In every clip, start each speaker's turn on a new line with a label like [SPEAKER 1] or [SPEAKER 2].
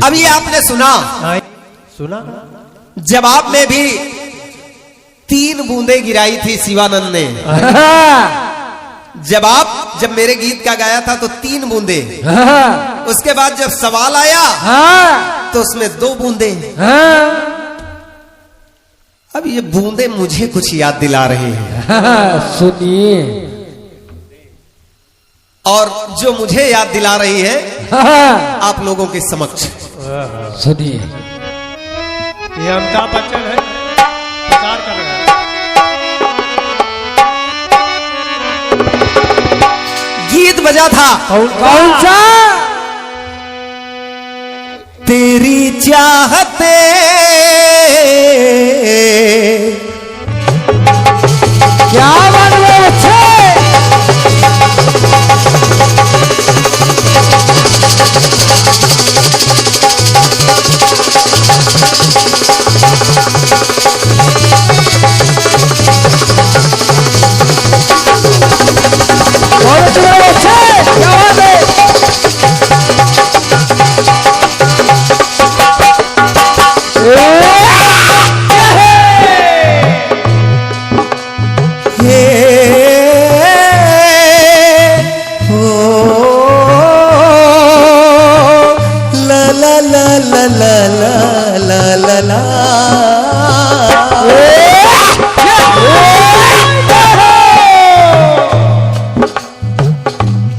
[SPEAKER 1] अभी आपने सुना जवाब में भी 3 बूंदे गिराई थी शिवानंद ने। जवाब जब मेरे गीत का गाया था तो 3 बूंदे, उसके बाद जब सवाल आया तो उसमें 2 बूंदे। अब ये बूंदे मुझे कुछ याद दिला रहे हैं,
[SPEAKER 2] सुनिए।
[SPEAKER 1] और जो मुझे याद दिला रही है आप लोगों के समक्ष
[SPEAKER 2] सुनिए।
[SPEAKER 3] ये अमिताभ बच्चन है, प्रचार कर रहा है।
[SPEAKER 1] गीत बजा था
[SPEAKER 2] कौन सा?
[SPEAKER 1] तेरी चाहते
[SPEAKER 2] क्या बनवे छे?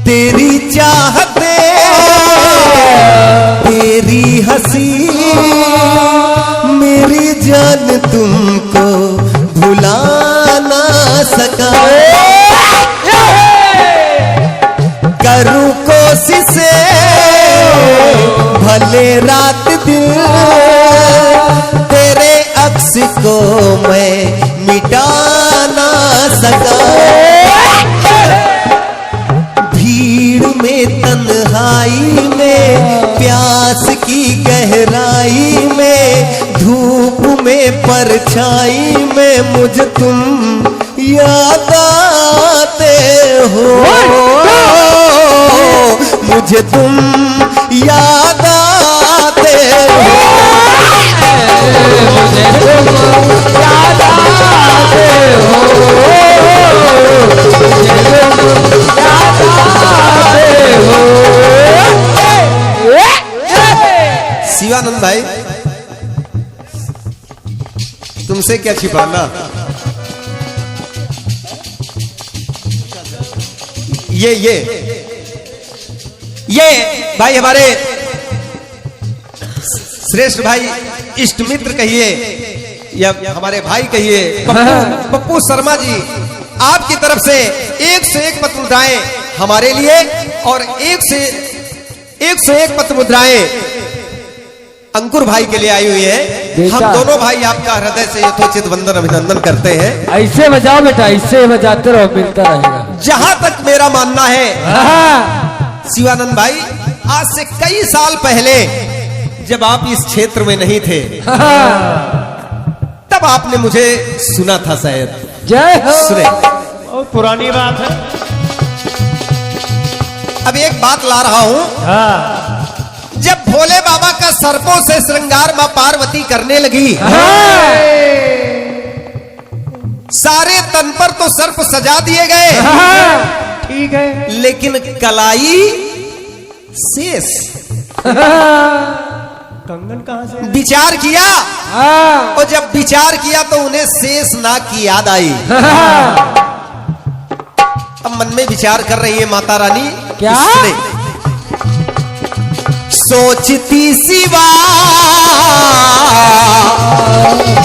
[SPEAKER 1] तेरी चाहते तेरी हंसी मेरी जान तुमको भुला ना सका। करूं कोशिश भले रात दिन तेरे अक्स को मैं मिटा ना सका। भीड़ में तन्हाई में प्यास की गहराई में धूप में परछाई में मुझ तुम याद आते हो, मुझे तुम याद आते हो, मुझे तुम याद आते हो, मुझे तुम याद आते हो। शिवानंद भाई तुमसे क्या छिपाना, ये भाई हमारे श्रेष्ठ भाई इष्ट मित्र कहिए या हमारे भाई कहिए पप्पू शर्मा जी, आपकी तरफ से 101 पत्र मुद्राएं हमारे लिए और 101 पत्र मुद्राएं अंकुर भाई के लिए आई हुई है। हम दोनों भाई आपका हृदय से यथोचित वंदन अभिनंदन करते हैं।
[SPEAKER 2] ऐसे बजाओ बेटा, ऐसे बजाते रहो, मिलता रहेगा। जहां
[SPEAKER 1] तक मेरा मानना है शिवानंद भाई, आज से कई साल पहले जब आप इस क्षेत्र में नहीं थे तब आपने मुझे सुना था शायद।
[SPEAKER 2] जय हो।
[SPEAKER 1] सुने,
[SPEAKER 3] बहुत पुरानी बात है।
[SPEAKER 1] अब एक बात ला रहा हूं। जब भोले बाबा का सर्पों से श्रृंगार मां पार्वती करने लगी, सारे तन पर तो सर्प सजा दिए गए,
[SPEAKER 3] ठीक है,
[SPEAKER 1] लेकिन कलाई शेष।
[SPEAKER 3] कंगन कहां से?
[SPEAKER 1] विचार किया, और जब विचार किया तो उन्हें शेष नाग की याद आई। अब मन में विचार कर रही है माता रानी,
[SPEAKER 2] क्या
[SPEAKER 1] सोचती सिवा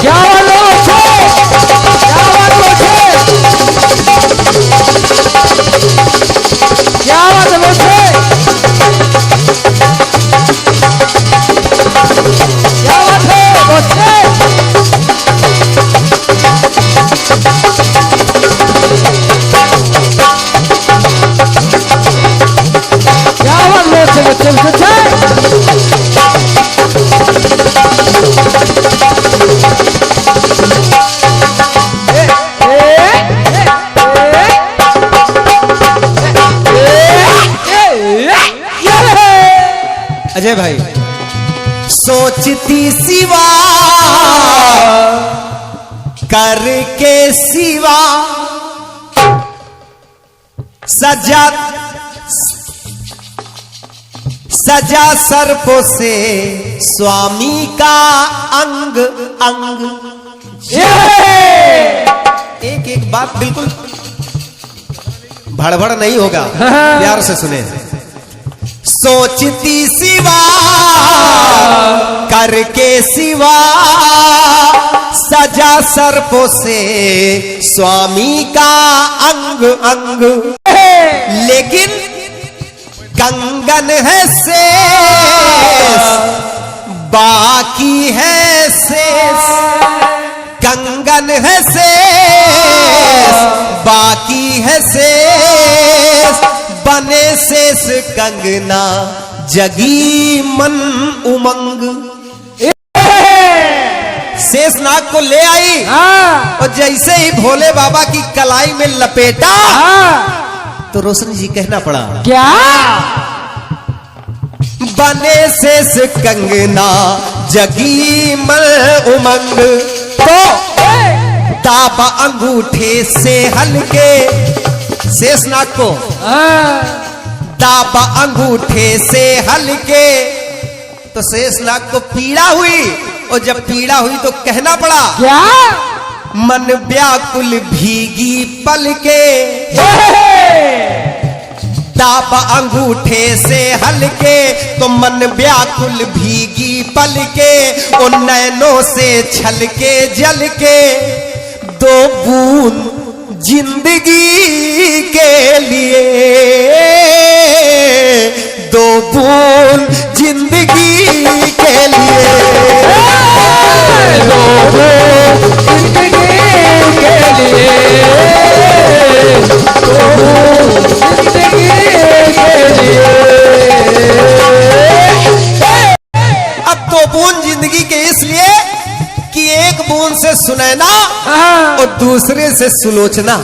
[SPEAKER 2] क्या
[SPEAKER 1] सोचती सिवा करके सिवा सजा सजा सर्पों से स्वामी का अंग अंग। एक एक बात बिल्कुल भड़बड़ नहीं होगा, प्यार से सुने। सोचती सिवा करके सिवा सजा सर्पों से स्वामी का अंग अंग। लेकिन कंगन है शेष बाकी है शेष, कंगन है शेष बाकी है शेष, बने शेष कंगना जगी मन उमंग। शेष नाग को ले आई और जैसे ही भोले बाबा की कलाई में लपेटा तो रोशनी जी कहना पड़ा
[SPEAKER 2] क्या?
[SPEAKER 1] बने शेष कंगना जगी मन उमंग। तो दाबा अंगूठे से हल्के शेषनाग को, दाबा अंगूठे से हल्के तो शेषनाग को पीड़ा हुई, और जब पीड़ा हुई तो कहना पड़ा
[SPEAKER 2] क्या?
[SPEAKER 1] मन व्याकुल भीगी पलके, दाबा अंगूठे से हल्के तो मन व्याकुल भीगी पलके, उन नैनों से छलके जल के दो बूंद जिंदगी के लिए, दो बूंद जिंदगी के लिए,
[SPEAKER 2] दो बूंद जिंदगी के लिए, दो बूंद जिंदगी के लिए।
[SPEAKER 1] अब दो बूंद जिंदगी के इसलिए कि एक बूंद से सुनैना और दूसरे से सुलोचना।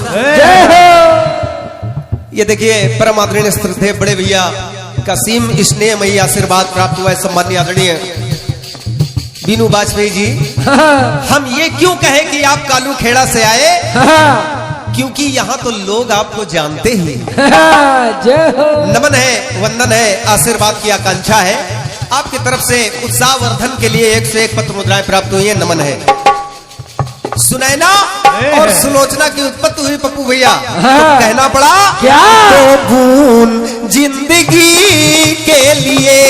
[SPEAKER 1] ये देखिए परम आदरणीय श्रद्धेय बड़े भैया कासिम स्नेह मई आशीर्वाद प्राप्त हुआ है सम्माननीय आदरणीय बीनू वाजपेयी जी। हम ये क्यों कहे कि आप कालू खेड़ा से आए, क्योंकि यहाँ तो लोग आपको जानते ही। नमन है, वंदन है, आशीर्वाद की आकांक्षा है, आपकी तरफ से उत्साह वर्धन के लिए 101 पत्र मुद्राएं प्राप्त हुई है। नमन है। सुनैना और सुलोचना की उत्पत्ति हुई पप्पू भैया, तो कहना पड़ा
[SPEAKER 2] क्या?
[SPEAKER 1] दो बूंद जिंदगी के लिए,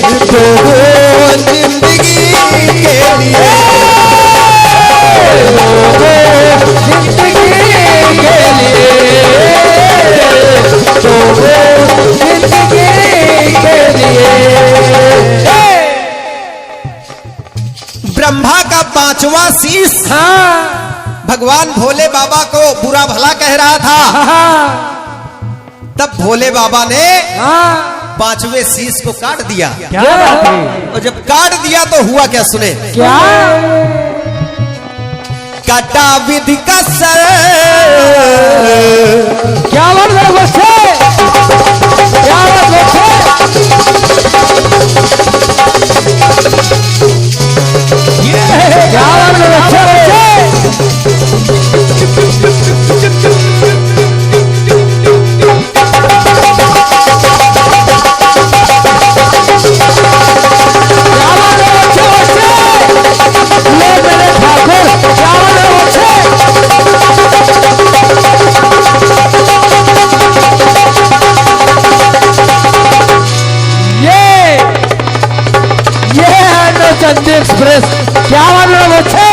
[SPEAKER 1] दो बूंद जिंदगी के लिए,
[SPEAKER 2] जिंदगी के लिए, दो बूंद जिंदगी के लिए।
[SPEAKER 1] ब्रह्मा का पांचवा शीश भगवान भोले बाबा को बुरा भला कह रहा था, तब भोले बाबा ने पांचवे शीश को काट दिया।
[SPEAKER 2] क्या बात है?
[SPEAKER 1] और जब काट दिया तो हुआ क्या सुने।
[SPEAKER 2] क्या?
[SPEAKER 1] काटा विधि का सर,
[SPEAKER 2] क्या बात है बच्चे? क्या बात बच्चे? क्या बात है बच्चे बच्चे? चंदी एक्सप्रेस क्या वाला बच्चे?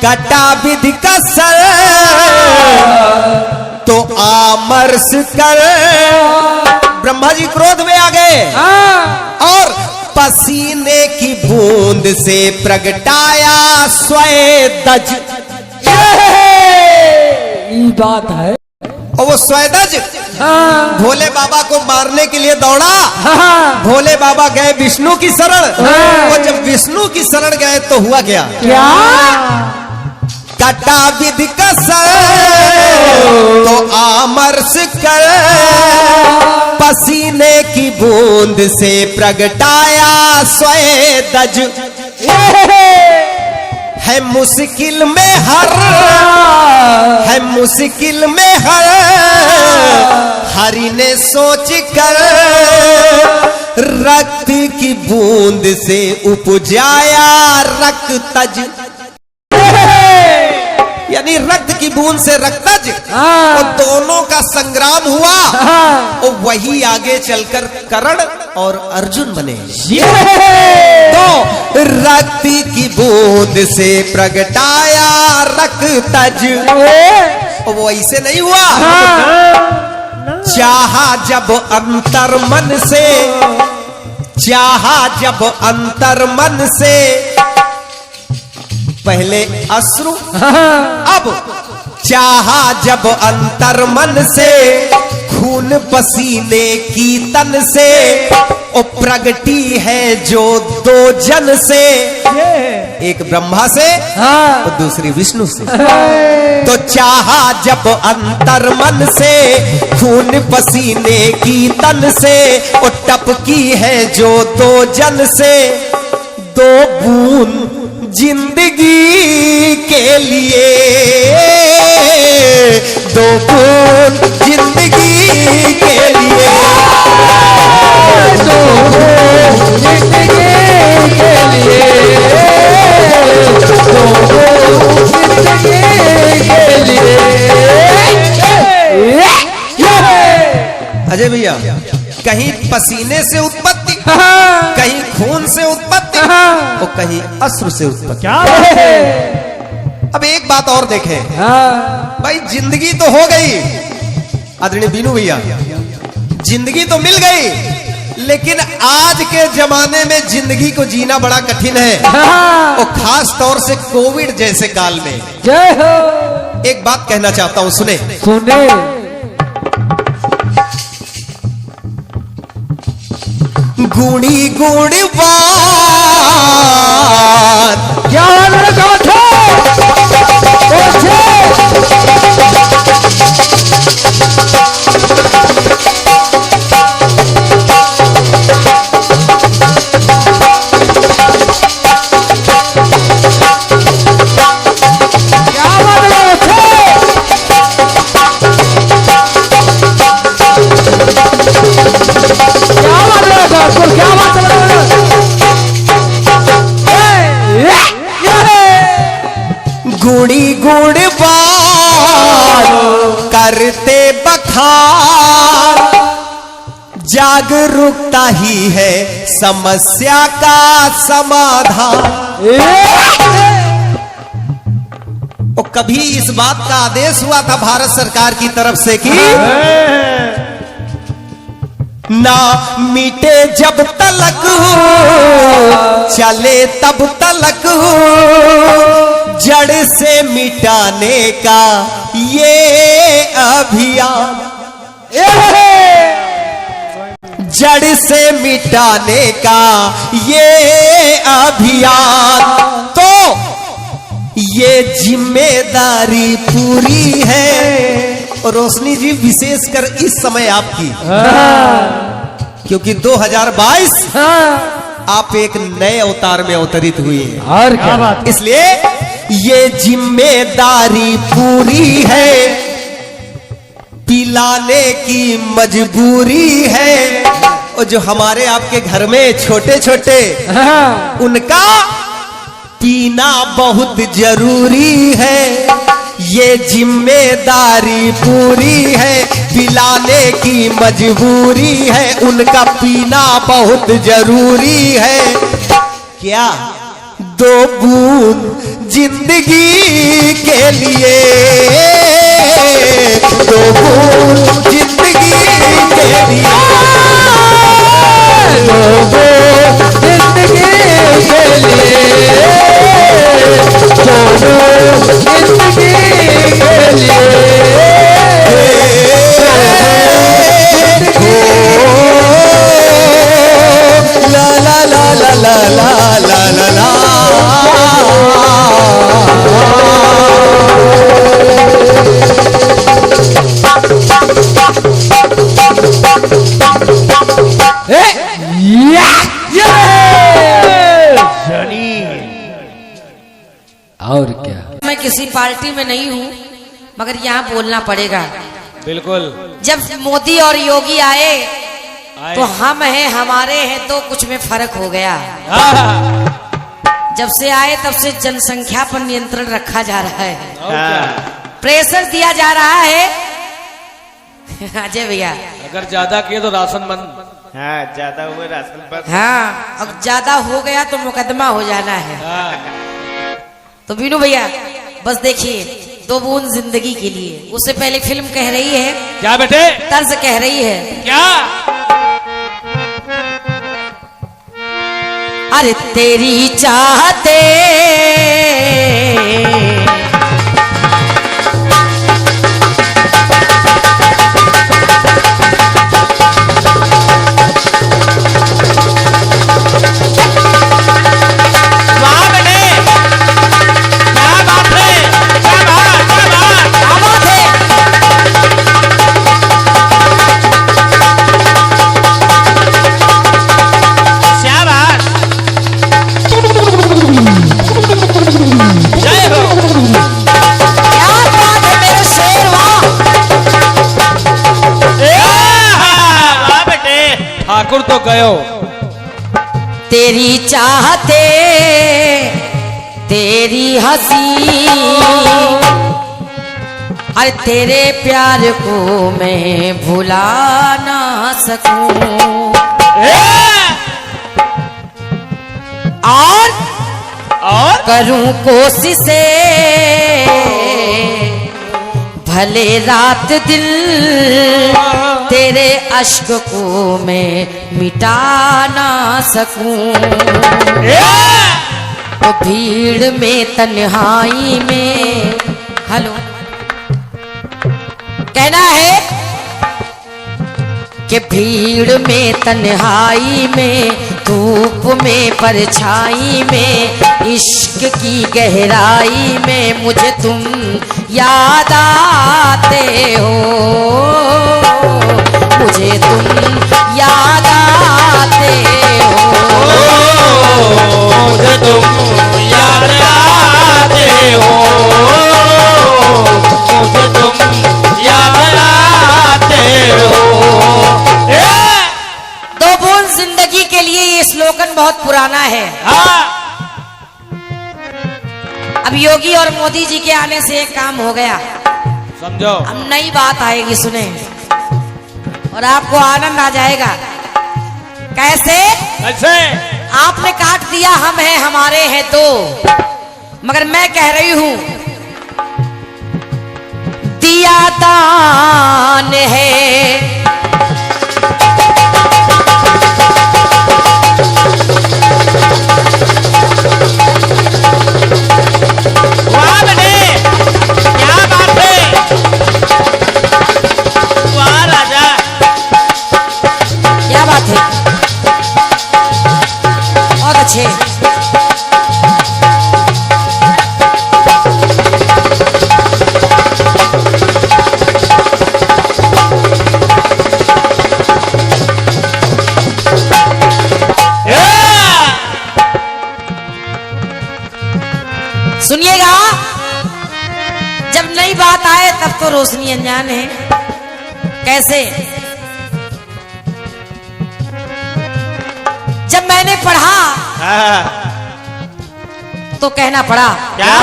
[SPEAKER 1] कटा विधि का सर तो आमर्श कर, ब्रह्मा जी क्रोध में आ गए और पसीने की बूंद से प्रगटाया स्वेदज।
[SPEAKER 2] ये बात है।
[SPEAKER 1] और वो स्वैदज
[SPEAKER 2] हाँ,
[SPEAKER 1] भोले बाबा को मारने के लिए दौड़ा।
[SPEAKER 2] हाँ,
[SPEAKER 1] भोले बाबा गए विष्णु की शरण।
[SPEAKER 2] हाँ।
[SPEAKER 1] वो जब विष्णु की शरण गए तो हुआ क्या?
[SPEAKER 2] क्या?
[SPEAKER 1] कटा विधि कसर तो आमर्श कर, पसीने की बूंद से प्रगटाया स्वेदज। है मुश्किल में हर, है मुश्किल में हर, हरि ने सोच कर रक्त की बूंद से उपजाया रक्तज। यानी रक्त की बूंद से रक्तज।
[SPEAKER 2] हाँ।
[SPEAKER 1] और दोनों का संग्राम हुआ।
[SPEAKER 2] हाँ।
[SPEAKER 1] और वही आगे चलकर कर्ण और अर्जुन बने। तो रक्त की बूंद से प्रगटाया रक्तज। और वो ऐसे नहीं हुआ। चाहा जब अंतर मन से, चाहा जब अंतर मन से, पहले अश्रु अब चाहा जब अंतर मन से, खून पसीने की तन से, ओ प्रगटी है जो दो जन से, एक ब्रह्मा से और दूसरी विष्णु से। तो चाहा जब अंतर मन से, खून पसीने की तन से, ओ टपकी है जो दो जन से, दो बूंद जिंदगी के लिए, दो बूंद जिंदगी के लिए,
[SPEAKER 2] दो बूंद जिंदगी के लिए, दो बूंद जिंदगी के लिए।
[SPEAKER 1] अजय भैया, कहीं पसीने से उत्पत्ति, कहीं खून से उत्पत्ति और कहीं अश्रु से उत्पत्ति।
[SPEAKER 3] क्या बात है?
[SPEAKER 1] अब एक बात और देखें भाई, जिंदगी तो हो गई आदरणीय बीनू भैया, जिंदगी तो मिल गई, लेकिन आज के जमाने में जिंदगी को जीना बड़ा कठिन है। और खास तौर से कोविड जैसे काल में।
[SPEAKER 2] जय हो।
[SPEAKER 1] एक बात कहना चाहता हूं, सुने।
[SPEAKER 2] सुने।
[SPEAKER 1] गुणी गुणवान
[SPEAKER 2] क्या
[SPEAKER 1] गुणी गुणवान करते बखान, जागरूकता ही है समस्या का समाधान। और कभी इस बात का आदेश हुआ था भारत सरकार की तरफ से कि ना मिटे जब तलक चले तब तलक, जड़ से मिटाने का ये अभियान, जड़ से मिटाने का ये अभियान। तो ये जिम्मेदारी पूरी है। और रोशनी जी, विशेषकर इस समय आपकी, क्योंकि 2022 आप एक नए अवतार में अवतरित हुई हैं।
[SPEAKER 2] और क्या बात?
[SPEAKER 1] इसलिए ये जिम्मेदारी पूरी है, पिलाने की मजबूरी है। और जो हमारे आपके घर में छोटे छोटे, उनका पीना बहुत जरूरी है। ये जिम्मेदारी पूरी है, पिलाने की मजबूरी है, उनका पीना बहुत जरूरी है। क्या? दो बूंद जिंदगी के लिए, दो बूंद जिंदगी के लिए,
[SPEAKER 2] दो बूंद जिंदगी के लिए, दो बूंद जिंदगी के लिए।
[SPEAKER 4] पार्टी में नहीं हूँ, मगर यहाँ बोलना पड़ेगा।
[SPEAKER 2] बिल्कुल।
[SPEAKER 4] जब मोदी और योगी आए
[SPEAKER 2] आए।
[SPEAKER 4] तो हम हैं, हमारे हैं, तो कुछ में फर्क हो गया। जब से आए तब से जनसंख्या पर नियंत्रण रखा जा रहा है, प्रेशर दिया जा रहा है। अजय भैया,
[SPEAKER 2] अगर ज्यादा किए तो राशन बंद।
[SPEAKER 3] हाँ, ज्यादा हुए राशन पर।
[SPEAKER 4] हाँ, अब ज्यादा हो गया तो मुकदमा हो जाना है। तो बीनू भैया बस देखिए, 2 बूंद जिंदगी के लिए। उससे पहले फिल्म कह रही है,
[SPEAKER 2] क्या बेटे?
[SPEAKER 4] तर्ज कह रही है,
[SPEAKER 2] क्या?
[SPEAKER 4] अरे तेरी चाहते
[SPEAKER 2] ठाकुर तो गयो।
[SPEAKER 4] तेरी चाहते तेरी हंसी, अरे तेरे प्यार को मैं भुला ना सकूं, और करूं कोशिशें, भले रात दिन तेरे अश्क को मैं मिटा ना सकूं। तो भीड़ में तन्हाई में, हेलो, कहना है कि भीड़ में तन्हाई में, धूप में परछाई में, इश्क की गहराई में मुझे तुम याद आते हो, मुझे तुम याद आते हो,
[SPEAKER 2] मुझे तुम याद आते हो, मुझे तुम याद आते हो।
[SPEAKER 4] 2 बूंद जिंदगी के लिए ये स्लोगन बहुत पुराना है। अब योगी और मोदी जी के आने से एक काम हो गया,
[SPEAKER 2] समझो।
[SPEAKER 4] अब नई बात आएगी, सुने, और आपको आनंद आ जाएगा। कैसे?
[SPEAKER 2] कैसे?
[SPEAKER 4] आपने काट दिया हम हैं, हमारे हैं 2, मगर मैं कह रही हूं दिया दान है, अच्छे। सुनिएगा, जब नई बात आए तब तो रोशनी अनजान है। कैसे? जब मैंने पढ़ा तो कहना पड़ा,
[SPEAKER 3] क्या?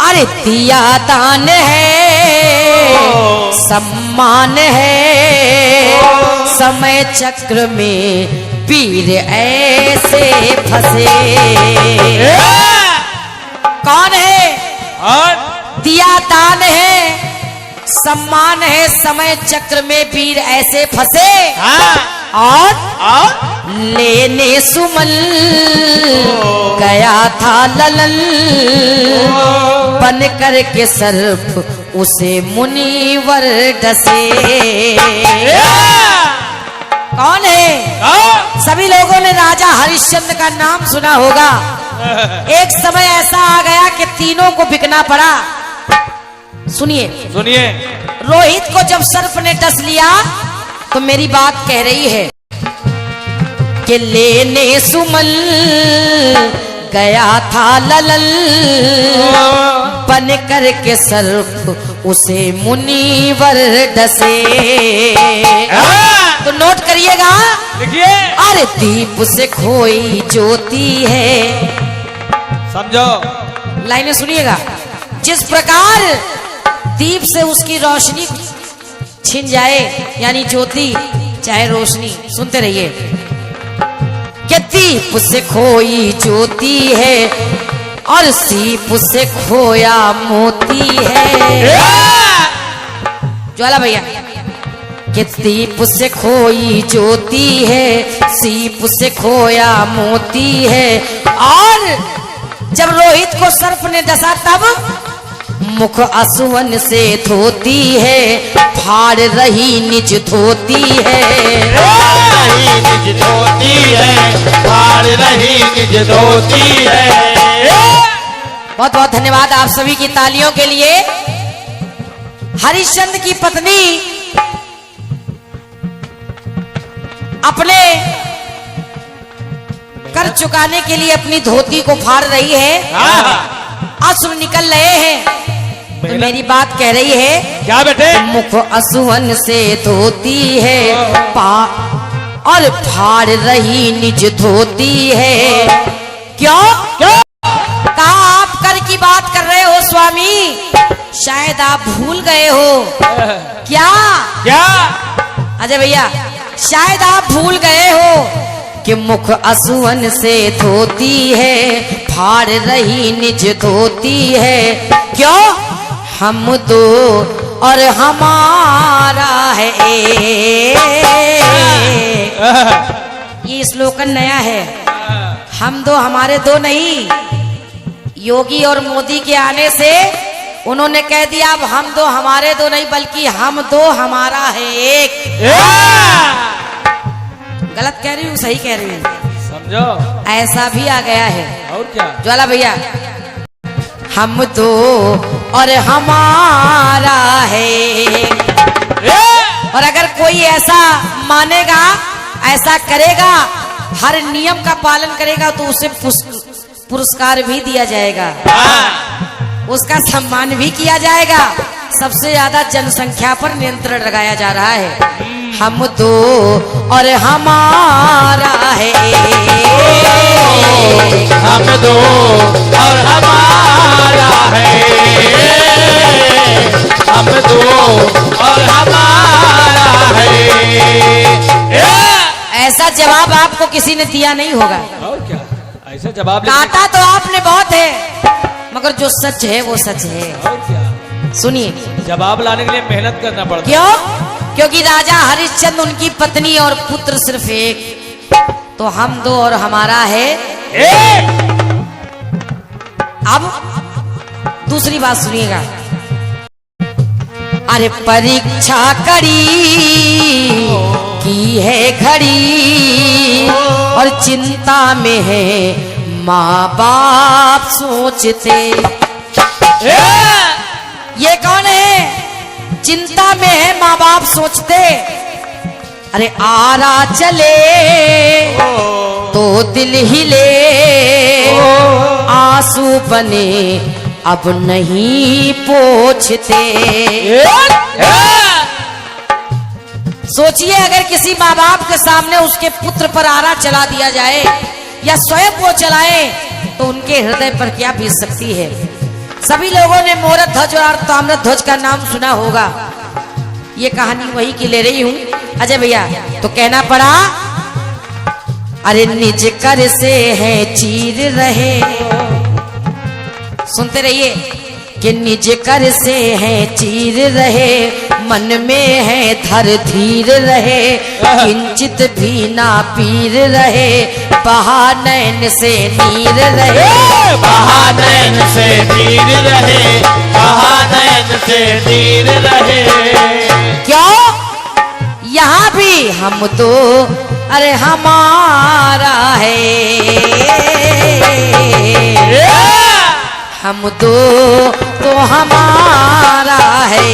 [SPEAKER 4] अरे दिया दान है, सम्मान है, समय चक्र में पीर ऐसे फंसे। कौन है? दिया दान है, सम्मान है, समय चक्र में पीर ऐसे फंसे, और लेने सुमन गया था ललन, बन कर के सर्प उसे मुनिवर डसे। कौन है? सभी लोगों ने राजा हरिश्चंद्र का नाम सुना होगा। एक समय ऐसा आ गया कि तीनों को बिकना पड़ा। सुनिए
[SPEAKER 2] सुनिए।
[SPEAKER 4] रोहित को जब सर्प ने डस लिया तो मेरी बात कह रही है कि लेने सुमन गया था ललल बन कर के सर्प उसे मुनिवर डसे। तो नोट करिएगा,
[SPEAKER 3] देखिए
[SPEAKER 4] अरे दीप से खोई ज्योति है।
[SPEAKER 3] समझो,
[SPEAKER 4] लाइनें सुनिएगा। जिस प्रकार दीप से उसकी रोशनी छिन जाए, यानी ज्योति चाहे रोशनी, सुनते रहिए, कि दीप से खोई ज्योति है और सीप से खोया मोती है। ज्वाला भैया, कि दीप से खोई ज्योति है, सीप से खोया मोती है। और जब रोहित को सर्प ने डसा तब मुख असुवन से धोती है, फाड़ रही निज धोती है।
[SPEAKER 5] निज धोती है, फाड़ रही निज धोती है।
[SPEAKER 4] बहुत बहुत धन्यवाद आप सभी की तालियों के लिए। हरिश्चंद्र की पत्नी अपने कर चुकाने के लिए अपनी धोती को फाड़ रही है, आंसू निकल रहे हैं। तो मेरी बात कह रही है,
[SPEAKER 3] क्या बेटे?
[SPEAKER 4] मुख असुवन से धोती है, और फाड़ रही निज धोती है। क्यों? कहा आप कर की बात कर रहे हो स्वामी, शायद आप भूल गए हो। क्या
[SPEAKER 3] क्या?
[SPEAKER 4] अजय भैया, शायद आप भूल गए हो कि मुख असुवन से धोती है, फाड़ रही निज धोती है। क्यों? हम दो और हमारा है ये स्लोगन नया है। हम दो हमारे दो नहीं, योगी और मोदी के आने से उन्होंने कह दिया अब हम दो हमारे दो नहीं, बल्कि हम दो हमारा है एक। गलत कह रही हूँ, सही कह रही हूँ?
[SPEAKER 3] समझो, ऐसा
[SPEAKER 4] भी आ गया है।
[SPEAKER 3] और क्या?
[SPEAKER 4] ज्वाला भैया, हम दो और हमारा है। और अगर कोई ऐसा मानेगा, ऐसा करेगा, हर नियम का पालन करेगा, तो उसे पुरस्कार भी दिया जाएगा, उसका सम्मान भी किया जाएगा। सबसे ज्यादा जनसंख्या पर नियंत्रण लगाया जा रहा है। हम दो और हमारा है,
[SPEAKER 5] हम दो और हमारा है, हम दो और हमारा है।
[SPEAKER 4] ऐसा जवाब आपको किसी ने दिया नहीं होगा।
[SPEAKER 3] और क्या? ऐसा जवाब
[SPEAKER 4] काटा तो आपने बहुत है, मगर जो सच है वो सच है।
[SPEAKER 3] और क्या?
[SPEAKER 4] सुनिए,
[SPEAKER 3] जवाब लाने के लिए मेहनत करना पड़ता।
[SPEAKER 4] क्यों? क्योंकि राजा हरिश्चंद्र, उनकी पत्नी और पुत्र सिर्फ एक, तो हम दो और हमारा है
[SPEAKER 3] एक।
[SPEAKER 4] अब दूसरी बात सुनिएगा। अरे परीक्षा कड़ी की है घड़ी और चिंता में है माँ बाप सोचते। ये कौन है? चिंता में है माँ बाप सोचते। अरे आरा चले तो दिल हिले, आंसू बने अब नहीं पोंछते। सोचिए, अगर किसी माँ बाप के सामने उसके पुत्र पर आरा चला दिया जाए या स्वयं वो चलाए, तो उनके हृदय पर क्या बीत सकती है। सभी लोगों ने मोरत ध्वज और ताम्र ध्वज का नाम सुना होगा। ये कहानी वही की ले रही हूँ अजय भैया। तो कहना पड़ा, अरे निज कर से है चीर रहे, सुनते रहिए, कि निज कर से है चीर रहे, मन में है धर धीर रहे, किंचित भी ना पीर रहे, बहा नैन से नीर रहे,
[SPEAKER 5] बहा नैन से नीर रहे, बहा नैन से नीर रहे।
[SPEAKER 4] क्यों? यहाँ भी हम तो अरे हमारा है, हम दो तो हमारा है,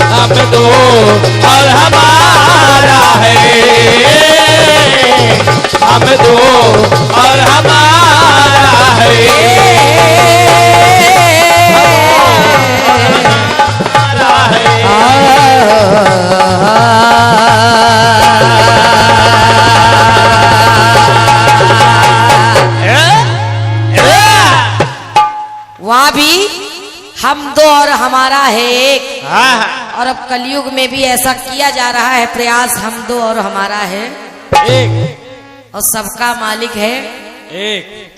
[SPEAKER 5] हम दो और हमारा है, हम दो और हमारा है, हमारा है।
[SPEAKER 4] वहाँ भी हम दो और हमारा है एक,
[SPEAKER 5] हाँ,
[SPEAKER 4] और अब कलयुग में भी ऐसा किया जा रहा है प्रयास, हम दो और हमारा है
[SPEAKER 5] एक
[SPEAKER 4] और सबका मालिक है
[SPEAKER 5] एक।